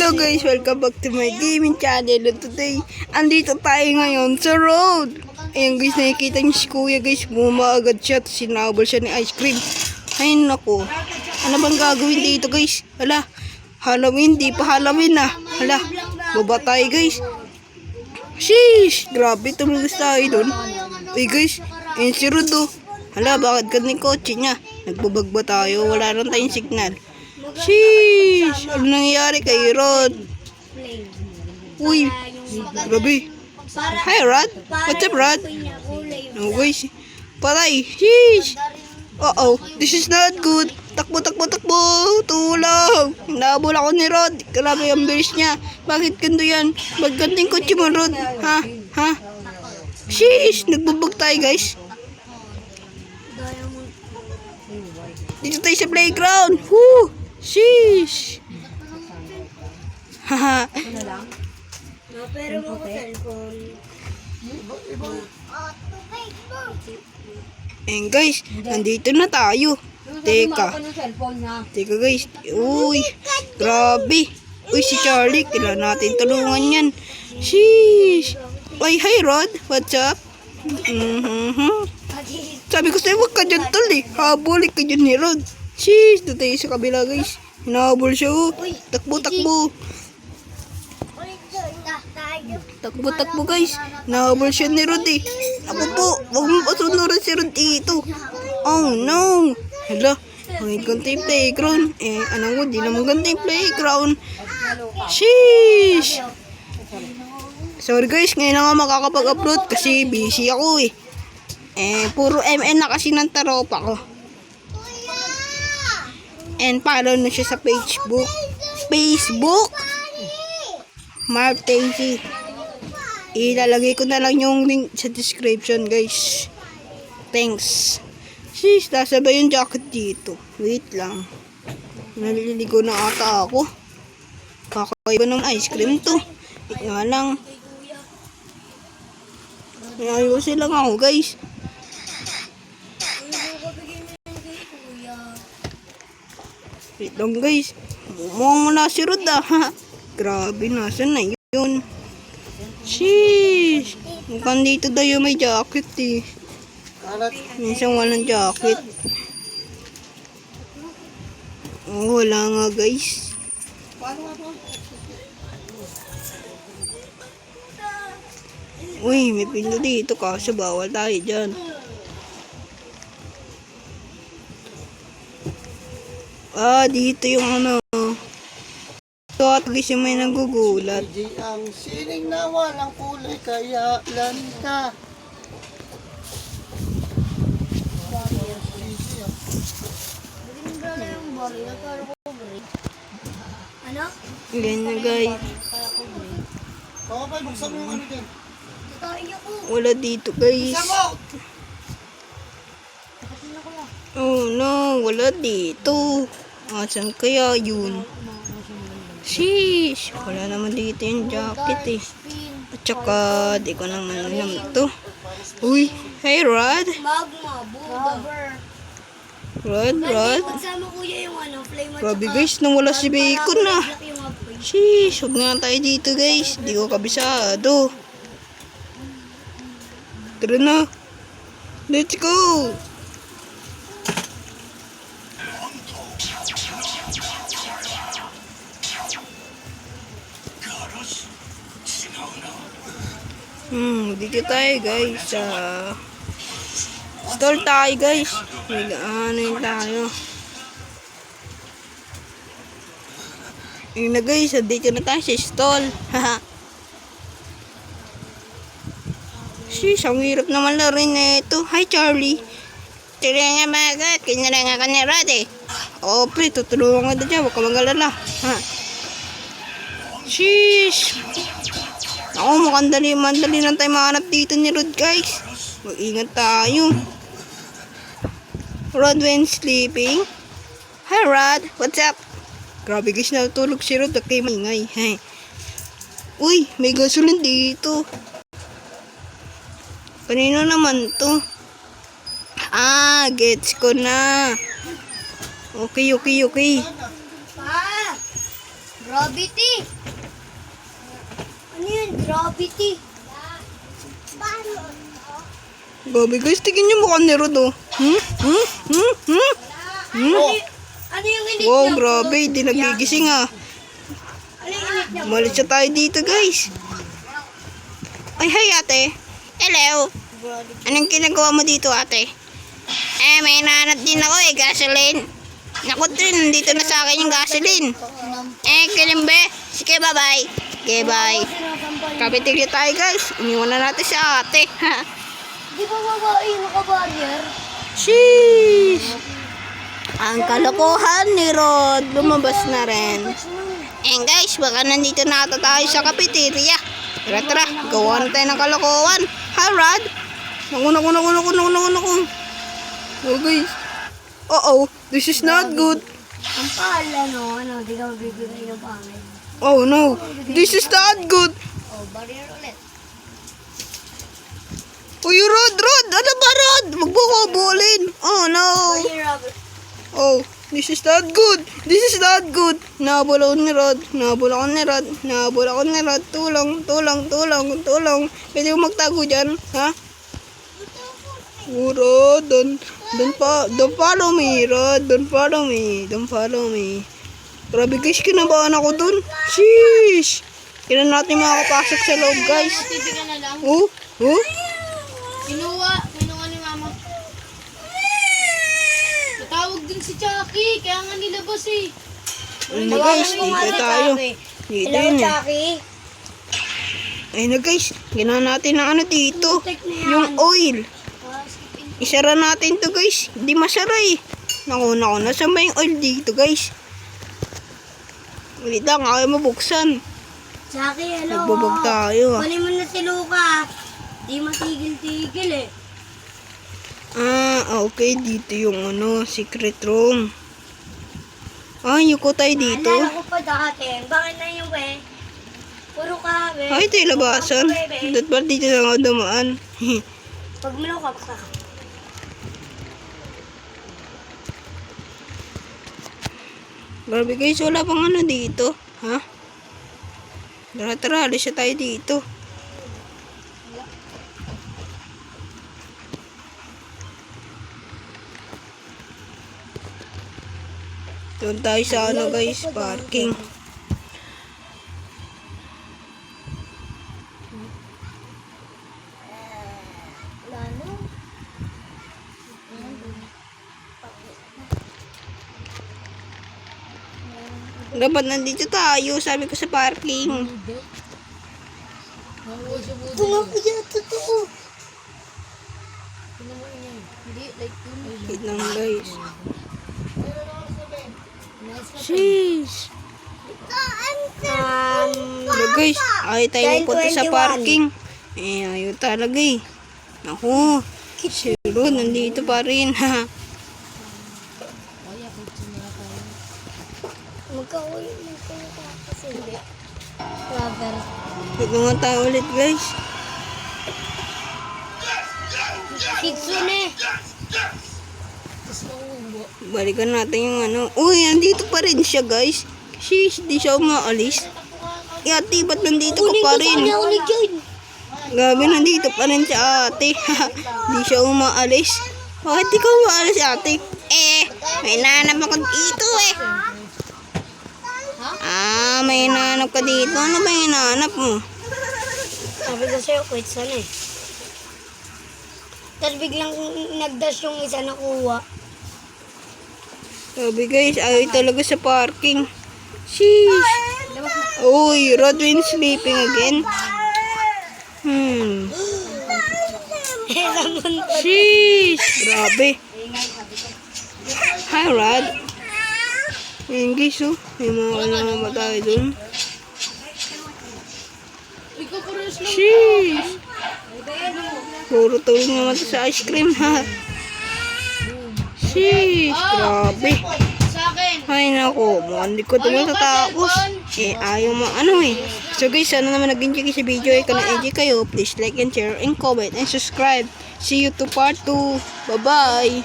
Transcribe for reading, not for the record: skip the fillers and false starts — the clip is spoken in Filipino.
Hello guys, welcome back to my gaming channel. And today, andito tayo ngayon sa road. Ayan guys, nakikita niyo si kuya guys, bumaagad siya, sinabol siya ni ice cream. Ay nako, ano bang gagawin dito guys? Hala, Halloween, di pa Halloween na. Hala, baba tayo guys. Sheesh, grabe, tumigas tayo dun. Uy guys, ayan si Rod oh. Hala, bakit ganun yung kotse niya? Nagbabag ba tayo? Wala nang tayong signal. Sheesh! Ano nangyayari kay Rod? Uy! Grabe! Hi Rod! What's up Rod? No guys! Patay! Sheesh! Uh-oh! This is not good! Takbo! Takbo! Takbo! Tulong! Hinabol ako ni Rod! Grabe ang bilis niya! Bakit ganito yan? Bagganting kotse mo Rod! Ha? Ha? Sheesh! Nagbubog tayo guys! Dito tayo sa playground! Woo! Sheesh! Haha. Pero mo ko cellphone. And guys, nandito na tayo. Teka guys. Uy, grabe. Uy, si Charlie, kailangan natin tulungan yan. Sheesh! Uy, hi Rod, what's up? Sabi ko sa'yo, huwag ka dyan tol eh. Habulin ka dyan ni Rod. Sheesh, doon tayo sa kabila guys. Hinahabol siya oh. Takbo, takbo. Takbo, takbo guys. Hinahabol siya ni Rod eh. Ako po, huwag mo pasunuran si Rod dito. Oh no. Hala, may ganda yung playground. Eh, anong ko, di naman ganda yung playground. Sheesh. Sorry guys, ngayon lang ako makakapag-upload kasi busy ako eh. Eh, puro MN na kasi ng taropa ko. And follow na siya sa Facebook. Mark Daisy. Ilalagay ko na lang yung link sa description guys. Thanks. Sis, nasa ba yung jacket dito? Wait lang. Naliligo na ata ako. Kakaiba ng ice cream to. Nga lang. Ayusin lang ako guys. Wait lang guys. Mukhang mula si Rod ah. Grabe, nasan na yun? Sheesh. Mukhang dito daw yung may jacket eh. Minsan walang jacket. Oh, wala nga guys. Uy, may pinto dito kaso bawal tayo dyan. Ah, dito yung ano. So at least yung may nagugulat. Ang sining na walang kulay kaya lanta. Ano? Ganyan guys. Okay, buksan mo yung ano dyan. Wala dito guys. Oh no, wala dito. Asan kaya yun? Sheesh, wala naman dito yung jacket eh. At saka, di ko naman alam to. Uy, hey Rod. Rod. Pagsama kuya yung ano, flame at Grabe guys, nang wala si Bacon na. Sheesh, huwag nga tayo dito guys. Di ko kabisado. Tara na. Let's go. Dito tayo guys sa store tayo guys. Ano yun tayo. Yun na guys, dito na tayo sa stall. Sis, ang hirap naman na rin ito. Hi Charlie. Tira nga magat, kinaranga ka ni Rod eh. O pre, tutulungan ka dyan, huwag ka mag-alala. Sheesh. Ako, mukhang mandali lang tayo mahanap dito ni Rod guys. Mag-ingat tayo. Rod when sleeping. Hi Rod, what's up? Grabe guys, natulog si Rod. Okay, maingay. Uy, may gasolin dito. Kanino naman to? Ah, gets ko na. Okay. Gravity. Ano yun? Gravity. Grabe guys, tingin niyo mukha ni Rod oh. Ano yung init Wow, niya? grabe, hindi nagigising ah. Ano yung init niya? Umalis siya tayo dito guys. Ay, hi ate. Hello. Anong ginagawa mo dito ate? May hinahanap din ako gasoline. Naku din, nandito na sa akin yung gasoline. Kilimbe. Sige, bye-bye. Okay, bye. Kapitigil tayo guys. Iniwan na natin si ate. Di ba babae naka-barrier? Sheesh. Ang kalokohan ni Rod. Lumabas na rin. Guys, baka nandito na ata tayo sa cafeteria. Tara, gawa na tayo ng kalokohan. Hi, Rod. Naku. Oh, guys. Uh-oh, this is not good. Ang pala, no? Ano, di ka mabibigay ng pangit. Oh, no. This is not good. Oh, barrier ulit. Uy, Rod. Ano ba, Rod? Magbukabolin. Oh, no. Barrier, Robert. Oh, this is not good. Nabol ako ni Rod. Tulong. Pwede mo magtago dyan, ha? Oh, Rod, don't follow me, Rod. Don't follow me. Grabe guys, kinabahan ako dun. Sheesh. Kailan natin makakapasok sa loob, guys. Titigan na lang. Oh. Kinuha ni mama. Natawag din si Chucky, kaya nga nilabas eh. Ayun na guys, dito tayo. Dito Hello, yun eh. Chucky. Ayun na guys, ginawa natin ng ano dito. Yung oil. Isara natin to guys. Hindi masara eh. Naku, nasaan ba yung oil dito guys? Ulit lang, ayaw mabuksan. Chucky, hello. Nagbabag tayo ah. Kunin mo na si Luca. Di matigil-tigil eh. Okay. Dito yung secret room. Yuko tayo dito. Alala ko pa dati. Bakit na yung puro ka, Ay, ito yung labasan. Dapat ba dito na nga dumaan? Pag malaw ka. Grabe guys, wala pang dito. Ha? Tara, alis na tayo dito. Doon tayo sa guys, parking. Dapat nandito tayo, sabi ko sa parking. Tunga ko yan, totoo. Wait lang guys. Sheesh. Guys, ayaw tayo pupunta sa 10:21. parking. Ayaw talaga eh. Naku, si Rod nandito pa rin ha. Magkauwi kasi hindi. Rubber. Tutungan tayo ulit guys. Kitsune. Balikan natin yung Uy, nandito pa rin siya guys. Sheesh, di siya umaalis. Ate, ba't nandito ka pa rin? Gabi, nandito pa rin si ate. Di siya umaalis. Bakit di ka umaalis ate? May nanap ako dito eh. May nanap ka dito. Ano ba yung nanap mo? Sabi ko sa'yo, quit sana eh. Tapos biglang nagdash yung isa nakuha. Sabi guys, ayaw talaga sa parking. Sheesh. Uy, Rodwin sleeping again. Sheesh. Grabe. Hi, Rod. Ayan guys, may mga kailangan ba tayo dun? Sheesh. Puro tulong naman to sa ice cream ha. Sheesh. Grabe. Ay nako, mukhang di ko ito matatapos. Ayaw mo So guys, sana naman nag-enjoy kayo sa video. Kung na-enjoy kayo, please like and share and comment and subscribe. See you to part 2. Bye-bye.